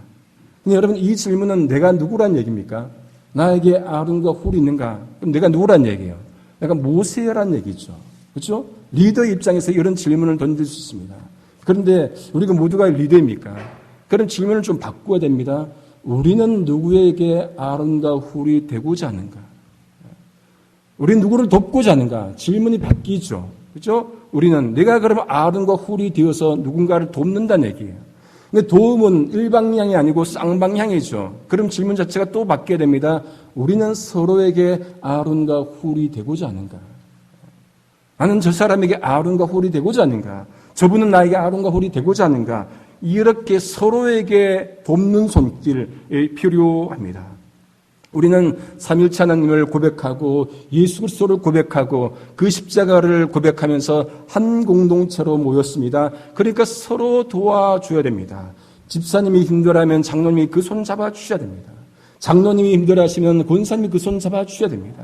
근데 여러분, 이 질문은 내가 누구란 얘기입니까? 나에게 아론과 훌이 있는가? 그럼 내가 누구란 얘기예요? 내가 모세란 얘기죠. 그렇죠? 리더의 입장에서 이런 질문을 던질 수 있습니다. 그런데 우리가 모두가 리더입니까? 그런 질문을 좀 바꿔야 됩니다. 우리는 누구에게 아론과 훌이 되고자 하는가? 우리는 누구를 돕고자 하는가? 질문이 바뀌죠. 그렇죠? 우리는 내가 그러면 아론과 훌이 되어서 누군가를 돕는다는 얘기예요. 근데 도움은 일방향이 아니고 쌍방향이죠. 그럼 질문 자체가 또 바뀌어야 됩니다. 우리는 서로에게 아론과 훌이 되고자 하는가? 나는 저 사람에게 아론과 훌이 되고자 하는가? 저분은 나에게 아론과 훌이 되고자 하는가? 이렇게 서로에게 돕는 손길이 필요합니다. 우리는 삼일체 하나님을 고백하고 예수 그리스도를 고백하고 그 십자가를 고백하면서 한 공동체로 모였습니다. 그러니까 서로 도와줘야 됩니다. 집사님이 힘들어하면 장로님이 그 손 잡아주셔야 됩니다. 장로님이 힘들어하시면 권사님이 그 손 잡아주셔야 됩니다.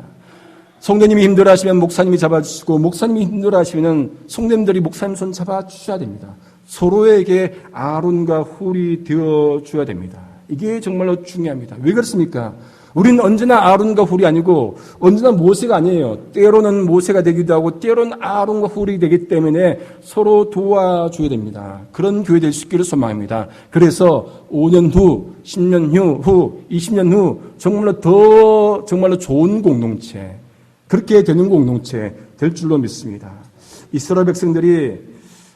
성도님이 힘들어하시면 목사님이 잡아주시고 목사님이 힘들어하시면 성도님들이 목사님 손 잡아주셔야 됩니다. 서로에게 아론과 훌이 되어줘야 됩니다. 이게 정말로 중요합니다. 왜 그렇습니까? 우리는 언제나 아론과 훌이 아니고 언제나 모세가 아니에요. 때로는 모세가 되기도 하고 때로는 아론과 훌이 되기 때문에 서로 도와줘야 됩니다. 그런 교회 될 수 있기를 소망합니다. 그래서 5년 후, 10년 후, 20년 후 정말로 좋은 공동체, 그렇게 되는 공동체 될 줄로 믿습니다. 이스라엘 백성들이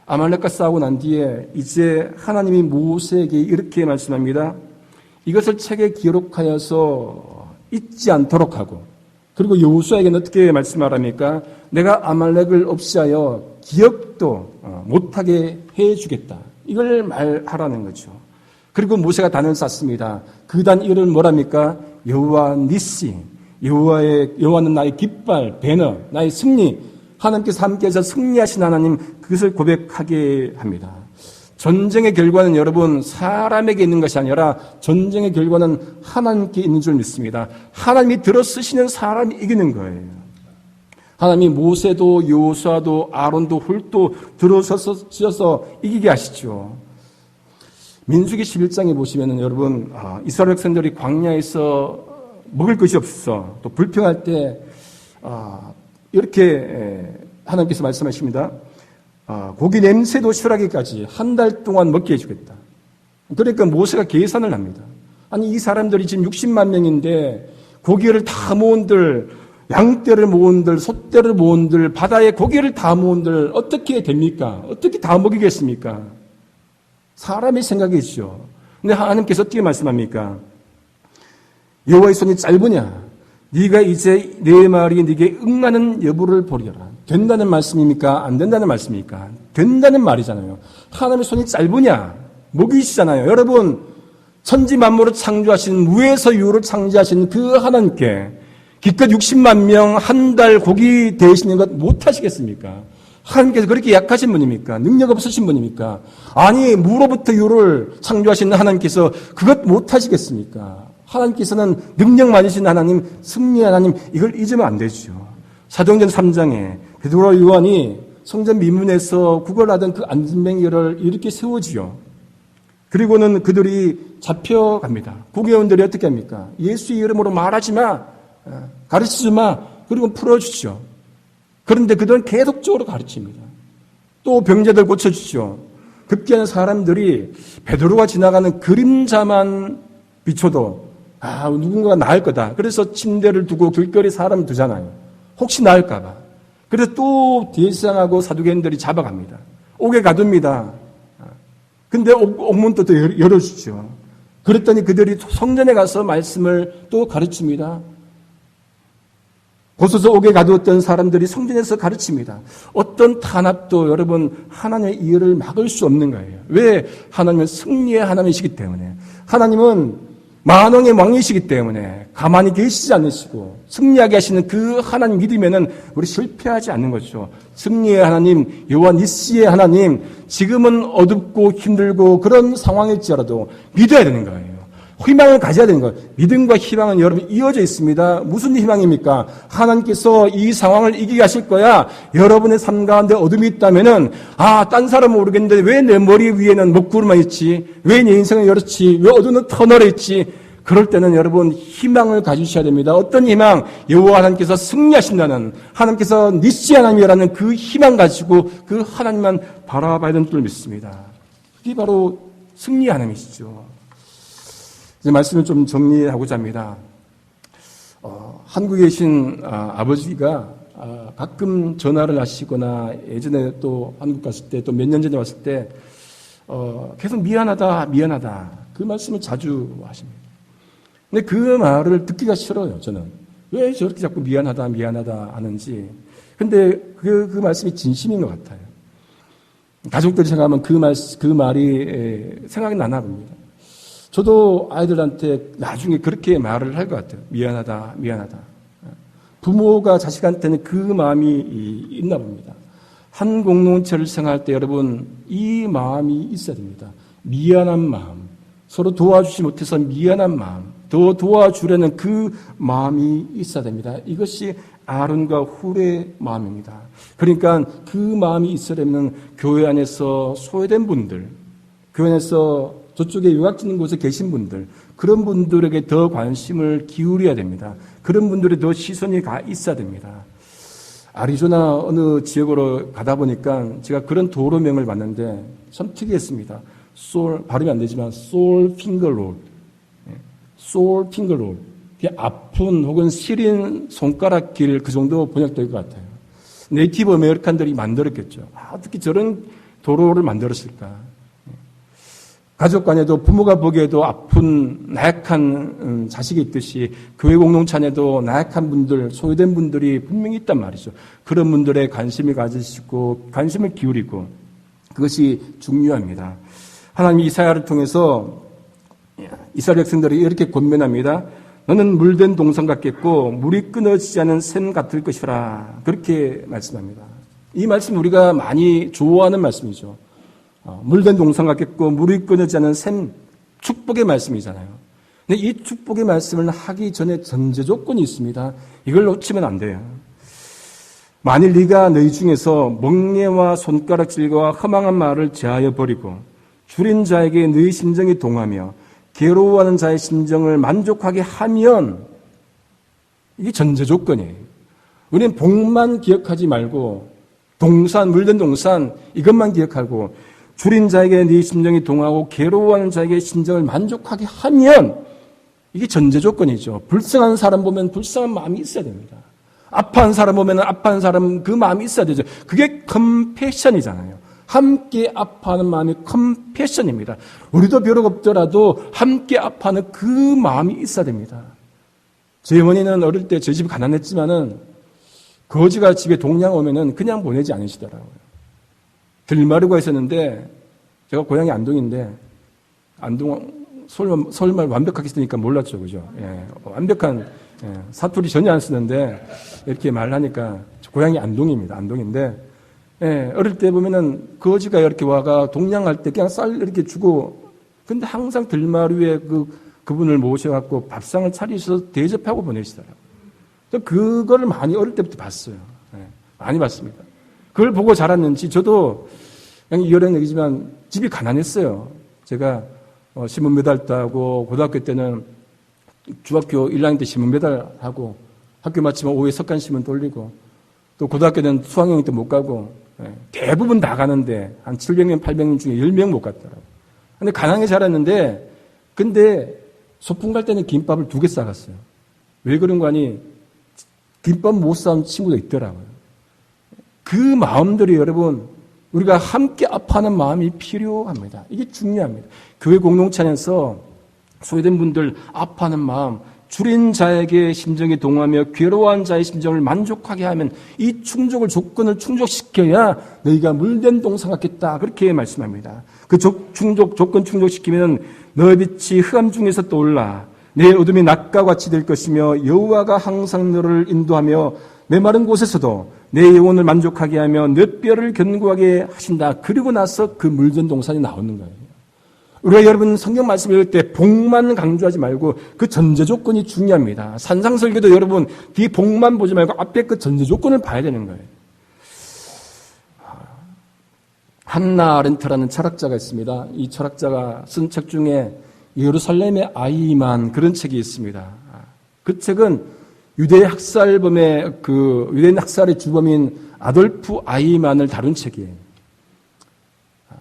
아말렉과 싸우고 난 뒤에 이제 하나님이 모세에게 이렇게 말씀합니다. 이것을 책에 기록하여서 잊지 않도록 하고, 그리고 여호수아에게는 어떻게 말씀하랍니까? 내가 아말렉을 없이하여 기억도 못하게 해주겠다. 이걸 말하라는 거죠. 그리고 모세가 단을 쌌습니다. 그 단 이름을 뭐랍니까? 여호와 니시. 여호와는 나의 깃발, 배너, 나의 승리. 하나님께서 함께해서 승리하신 하나님, 그것을 고백하게 합니다. 전쟁의 결과는 여러분 사람에게 있는 것이 아니라 전쟁의 결과는 하나님께 있는 줄 믿습니다. 하나님이 들어쓰시는 사람이 이기는 거예요. 하나님이 모세도 여호수아도 아론도 훌도 들어서서 이기게 하시죠. 민수기 11장에 보시면은 여러분 이스라엘 백성들이 광야에서 먹을 것이 없어 또 불평할 때 이렇게 하나님께서 말씀하십니다. 고기 냄새도 실하기까지 한 달 동안 먹게 해주겠다. 그러니까 모세가 계산을 합니다. 아니 이 사람들이 지금 60만 명인데 고기를 다 모은들, 양떼를 모은들, 소떼를 모은들, 바다에 고기를 다 모은들 어떻게 됩니까? 어떻게 다 먹이겠습니까? 사람의 생각이죠. 근데 하나님께서 어떻게 말씀합니까? 여호와의 손이 짧으냐? 네가 이제 내 말이 네게 응하는 여부를 보리라. 된다는 말씀입니까? 안 된다는 말씀입니까? 된다는 말이잖아요. 하나님의 손이 짧으냐? 먹이시잖아요. 여러분 천지 만물을 창조하신 무에서 유를 창조하신 그 하나님께 기껏 60만 명 한 달 고기 대신는 것 못하시겠습니까? 하나님께서 그렇게 약하신 분입니까? 능력 없으신 분입니까? 아니 무로부터 유를 창조하신 하나님께서 그것 못하시겠습니까? 하나님께서는 능력 많으신 하나님, 승리 하나님, 이걸 잊으면 안 되죠. 사도행전 3장에 베드로와 요한이 성전 미문에서 구걸하던 그 안전뱅이를 이렇게 세우지요. 그리고는 그들이 잡혀갑니다. 구경원들이 어떻게 합니까? 예수의 이름으로 말하지 마, 가르치지 마, 그리고 풀어주죠. 그런데 그들은 계속적으로 가르칩니다. 또 병자들 고쳐주죠. 급기야는 사람들이 베드로가 지나가는 그림자만 비춰도 누군가가 나을 거다. 그래서 침대를 두고 길거리 사람 두잖아요. 혹시 나을까 봐. 그래서 또 대제사장하고 사두개인들이 잡아갑니다. 옥에 가둡니다. 근데 옥문 또 열어주죠. 그랬더니 그들이 성전에 가서 말씀을 또 가르칩니다. 고소서 옥에 가두었던 사람들이 성전에서 가르칩니다. 어떤 탄압도 여러분 하나님의 이해를 막을 수 없는 거예요. 왜? 하나님은 승리의 하나님이시기 때문에. 하나님은 만왕의 왕이시기 때문에 가만히 계시지 않으시고 승리하게 하시는 그 하나님 믿으면은 우리 실패하지 않는 거죠. 승리의 하나님, 여호와 니시의 하나님, 지금은 어둡고 힘들고 그런 상황일지라도 믿어야 되는 거예요. 희망을 가져야 되는 거예요. 믿음과 희망은 여러분 이어져 있습니다. 무슨 희망입니까? 하나님께서 이 상황을 이기게 하실 거야. 여러분의 삶 가운데 어둠이 있다면은 딴 사람은 모르겠는데 왜 내 머리 위에는 먹구름만 있지? 왜 내 인생은 이렇지? 왜 어두운 터널에 있지? 그럴 때는 여러분 희망을 가지셔야 됩니다. 어떤 희망? 여호와 하나님께서 승리하신다는, 하나님께서 니시 하나님이라는 그 희망 가지고 그 하나님만 바라봐야 되는 줄 믿습니다. 그게 바로 승리 하나님이시죠. 이제 말씀을 좀 정리하고자 합니다. 한국에 계신 아버지가 가끔 전화를 하시거나 예전에 또 한국 갔을 때 또 몇 년 전에 왔을 때 계속 미안하다 그 말씀을 자주 하십니다. 근데 그 말을 듣기가 싫어요. 저는 왜 저렇게 자꾸 미안하다 하는지. 근데 그 말씀이 진심인 것 같아요. 가족들이 생각하면 그 말이 생각이 나나 봅니다. 저도 아이들한테 나중에 그렇게 말을 할 것 같아요. 미안하다. 부모가 자식한테는 그 마음이 있나 봅니다. 한 공동체를 생활할 때 여러분 이 마음이 있어야 됩니다. 미안한 마음, 서로 도와주지 못해서 미안한 마음, 더 도와주려는 그 마음이 있어야 됩니다. 이것이 아론과 훌의 마음입니다. 그러니까 그 마음이 있으려면 교회 안에서 소외된 분들, 교회 안에서 저쪽에 유학 짓는 곳에 계신 분들, 그런 분들에게 더 관심을 기울여야 됩니다. 그런 분들에 더 시선이 가 있어야 됩니다. 아리조나 어느 지역으로 가다 보니까 제가 그런 도로명을 봤는데 참 특이했습니다. 발음이 안 되지만 솔 핑거 로드. 솔 핑거 로드. 아픈 혹은 시린 손가락길 그 정도 번역될 것 같아요. 네이티브 아메리칸들이 만들었겠죠. 어떻게 저런 도로를 만들었을까? 가족 간에도 부모가 보기에도 아픈 나약한 자식이 있듯이 교회 공동체 안에도 나약한 분들, 소외된 분들이 분명히 있단 말이죠. 그런 분들의 관심을 가지시고 관심을 기울이고 그것이 중요합니다. 하나님이 이사야를 통해서 이스라엘 백성들이 이렇게 권면합니다. 너는 물된 동산 같겠고 물이 끊어지지 않은 샘 같을 것이라 그렇게 말씀합니다. 이 말씀 우리가 많이 좋아하는 말씀이죠. 물된 동산 같겠고 물이 끊어지지 않은 샘, 축복의 말씀이잖아요. 근데 이 축복의 말씀을 하기 전에 전제 조건이 있습니다. 이걸 놓치면 안 돼요. 만일 네가 너희 중에서 멍에와 손가락질과 허망한 말을 제하여 버리고 줄인 자에게 너희 심정이 동하며 괴로워하는 자의 심정을 만족하게 하면 이게 전제 조건이에요. 우리는 복만 기억하지 말고 동산, 물된 동산 이것만 기억하고 줄인 자에게 네 심정이 동하고 괴로워하는 자에게 심정을 만족하게 하면 이게 전제 조건이죠. 불쌍한 사람 보면 불쌍한 마음이 있어야 됩니다. 아파한 사람 보면 아파한 사람 그 마음이 있어야 되죠. 그게 컴패션이잖아요. 함께 아파하는 마음이 컴패션입니다. 우리도 벼락 없더라도 함께 아파하는 그 마음이 있어야 됩니다. 제 어머니는 어릴 때 저희 집 가난했지만은 거지가 집에 동양 오면은 그냥 보내지 않으시더라고요. 들마루가 있었는데 제가 고향이 안동인데 안동 서울말 완벽하게 쓰니까 몰랐죠, 그죠? 예, 완벽한 사투리 전혀 안 쓰는데 이렇게 말하니까 고향이 안동입니다. 안동인데 어릴 때 보면은 거지가 이렇게 와가 동양할 때 그냥 쌀 이렇게 주고 근데 항상 들마루에 그분을 모셔갖고 밥상을 차리셔서 대접하고 보내시더라고요. 그거를 많이 어릴 때부터 봤어요. 많이 봤습니다. 그걸 보고 자랐는지 저도 그냥 이어른 얘기지만 집이 가난했어요. 제가 신문 배달도 하고 고등학교 때는 중학교 1학년 때 신문 배달하고 학교 마치면 오후에 석간 신문 돌리고 또 고등학교 때는 수학여행 때 못 가고 대부분 다 가는데 한 700명 800명 중에 10명 못 갔더라고요. 근데 가난하게 자랐는데 근데 소풍 갈 때는 김밥을 2개 싸갔어요. 왜 그런 거 아니 김밥 못 싸온 친구도 있더라고요. 그 마음들이 여러분 우리가 함께 아파하는 마음이 필요합니다. 이게 중요합니다. 교회 공동체 안에서 소외된 분들 아파하는 마음, 줄인 자에게 심정이 동하며 괴로워한 자의 심정을 만족하게 하면 이 조건을 충족시켜야 너희가 물된 동산 같겠다. 그렇게 말씀합니다. 그 조건 충족시키면 너의 빛이 흑암 중에서 떠올라 내 어둠이 낮과 같이 될 것이며 여호와가 항상 너를 인도하며 메마른 곳에서도 내 영혼을 만족하게 하며 내 뼈를 견고하게 하신다. 그리고 나서 그 물든 동산이 나오는 거예요. 우리가 여러분 성경 말씀 읽을 때 복만 강조하지 말고 그 전제 조건이 중요합니다. 산상설교도 여러분 뒤 복만 보지 말고 앞에 그 전제 조건을 봐야 되는 거예요. 한나 아렌트라는 철학자가 있습니다. 이 철학자가 쓴 책 중에 예루살렘의 아이만 그런 책이 있습니다. 그 책은 유대 학살범의 유대 학살의 주범인 아돌프 아이만을 다룬 책이에요.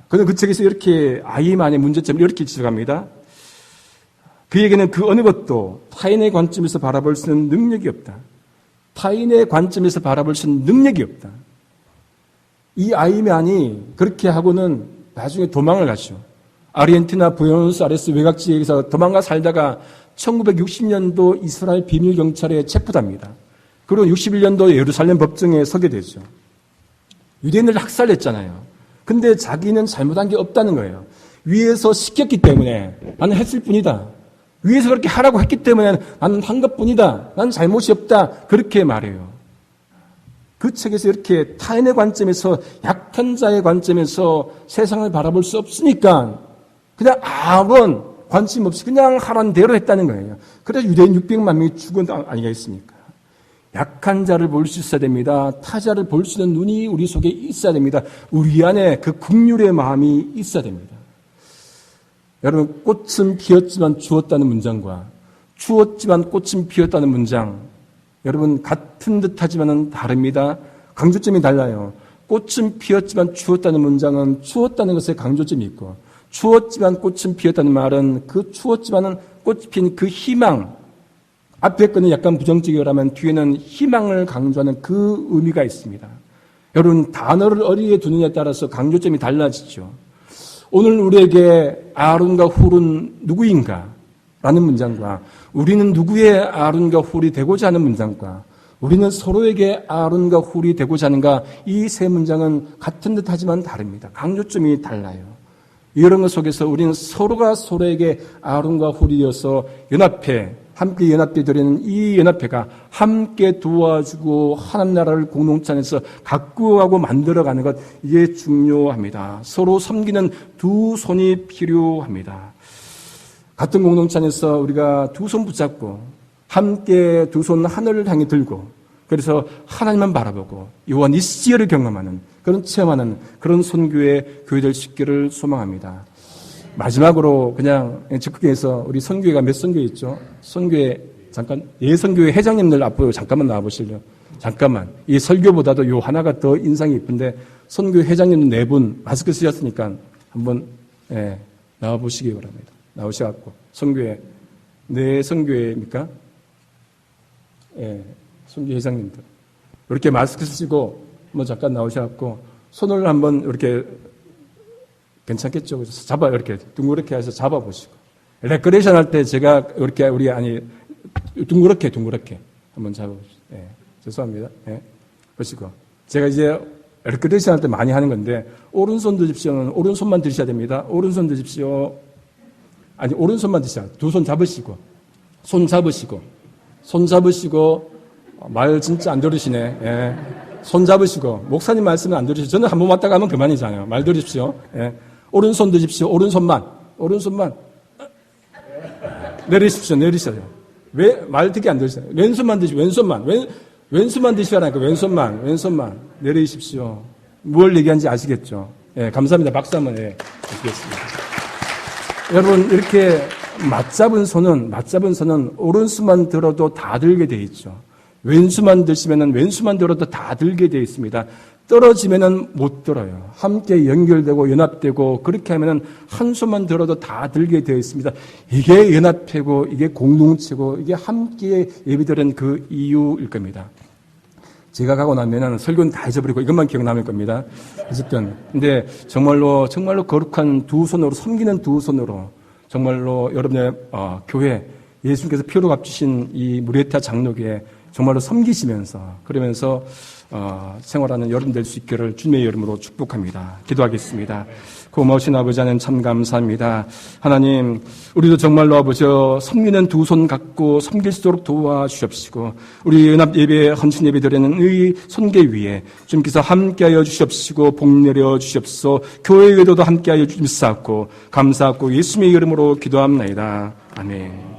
그는 그 책에서 이렇게 아이만의 문제점을 이렇게 지적합니다. 그에게는 그 어느 것도 타인의 관점에서 바라볼 수 있는 능력이 없다. 타인의 관점에서 바라볼 수 있는 능력이 없다. 이 아이만이 그렇게 하고는 나중에 도망을 가죠. 아르헨티나 부에노스아이레스 외곽지역에서 도망가 살다가 1960년도 이스라엘 비밀경찰에 체포됩니다. 그리고 61년도 예루살렘 법정에 서게 되죠. 유대인을 학살했잖아요. 근데 자기는 잘못한 게 없다는 거예요. 위에서 시켰기 때문에 나는 했을 뿐이다. 위에서 그렇게 하라고 했기 때문에 나는 한 것뿐이다. 나는 잘못이 없다. 그렇게 말해요. 그 책에서 이렇게 타인의 관점에서, 약한 자의 관점에서 세상을 바라볼 수 없으니까 그냥 아무런 관심 없이 그냥 하라는 대로 했다는 거예요. 그래서 유대인 600만 명이 죽은 거 아니겠습니까? 약한 자를 볼 수 있어야 됩니다. 타자를 볼 수 있는 눈이 우리 속에 있어야 됩니다. 우리 안에 그 긍휼의 마음이 있어야 됩니다. 여러분, 꽃은 피었지만 죽었다는 문장과 추웠지만 꽃은 피었다는 문장, 여러분 같은 듯하지만은 다릅니다. 강조점이 달라요. 꽃은 피었지만 추웠다는 문장은 추웠다는 것에 강조점이 있고, 추웠지만 꽃은 피었다는 말은 그 추웠지만은 꽃이 핀 그 희망, 앞에 거는 약간 부정적이라면 뒤에는 희망을 강조하는 그 의미가 있습니다. 여러분, 단어를 어디에 두느냐에 따라서 강조점이 달라지죠. 오늘 우리에게 아론과 훌은 누구인가? 라는 문장과 우리는 누구의 아론과 훌이 되고자 하는 문장과 우리는 서로에게 아론과 훌이 되고자 하는가, 이 세 문장은 같은 듯 하지만 다릅니다. 강조점이 달라요. 이런 것 속에서 우리는 서로가 서로에게 아론과 훌이 되어서 함께 연합해 드리는 이 연합회가 함께 도와주고 하나님 나라를 공동체 안에서 가꾸어가고 만들어가는 것, 이게 중요합니다. 서로 섬기는 두 손이 필요합니다. 같은 공동체 안에서 우리가 두 손 붙잡고 함께 두 손 하늘을 향해 들고, 그래서 하나님만 바라보고 여호와 니시를 경험하는 그런 체험하는 그런 선교의 교회될 수 있기를 소망합니다. 마지막으로 그냥 적극에서 우리 선교회가 몇 선교회 있죠? 선교회 잠깐, 예선교회 회장님들 앞으로 잠깐만 나와보실래요? 잠깐만. 이 설교보다도 요 하나가 더 인상이 깊은데, 선교회 회장님 4분 마스크 쓰셨으니까 한번 나와보시기 바랍니다. 나오셔갖고 선교회, 네 선교회입니까? 선교회 회장님들 이렇게 마스크 쓰시고 한번 잠깐 나오셔갖고 손을 한번 이렇게, 괜찮겠죠? 그래서 이렇게 둥그렇게 해서 잡아보시고, 레크레이션 할 때 제가 이렇게 둥그렇게 한번 잡아보시고, 죄송합니다. 보시고, 제가 이제 레크레이션 할 때 많이 하는 건데, 오른손 드십시오는 오른손만 드셔야 됩니다. 오른손 드십시오. 아니, 오른손만 드셔야 돼요. 두 손 잡으시고, 손 잡으시고, 말 진짜 안 들으시네. 손 잡으시고, 목사님 말씀은 안 들으시죠? 저는 한 번 왔다가 하면 그만이잖아요. 말 들으십시오. 오른손 드십시오. 오른손만. 내리셔요. 왜 말 듣기 안 들으시나요? 왼손만 드시고, 왼손만 드시라니까, 왼손만. 내리십시오. 뭘 얘기하는지 아시겠죠? 감사합니다. 박수 한번 드리겠습니다. 여러분, 이렇게 맞잡은 손은 오른손만 들어도 다 들게 돼 있죠. 왼수만 드시면은 왼수만 들어도 다 들게 되어 있습니다. 떨어지면은 못 들어요. 함께 연결되고 연합되고 그렇게 하면은 한 손만 들어도 다 들게 되어 있습니다. 이게 연합회고 이게 공동체고 이게 함께 예배드리는 그 이유일 겁니다. 제가 가고 나면은 설교는 다 잊어버리고 이것만 기억남을 겁니다. 어쨌든 근데 정말로 거룩한 두 손으로, 섬기는 두 손으로 정말로 여러분의 교회, 예수님께서 피로 값주신 이 무레타 장로교회 정말로 섬기시면서 그러면서 생활하는 여러분 될 수 있기를 주님의 이름으로 축복합니다. 기도하겠습니다. 고마우신 아버지 하나님 참 감사합니다. 하나님, 우리도 정말로 아버지 섬기는 두 손 갖고 섬길 수 있도록 도와주십시고, 우리 연합 예배, 헌신 예배 드리는 이 손계 위에 주님께서 함께하여 주십시고 복 내려 주십시오. 교회 외에도 함께하여 주십시오. 감사하고 예수님의 이름으로 기도합니다. 아멘.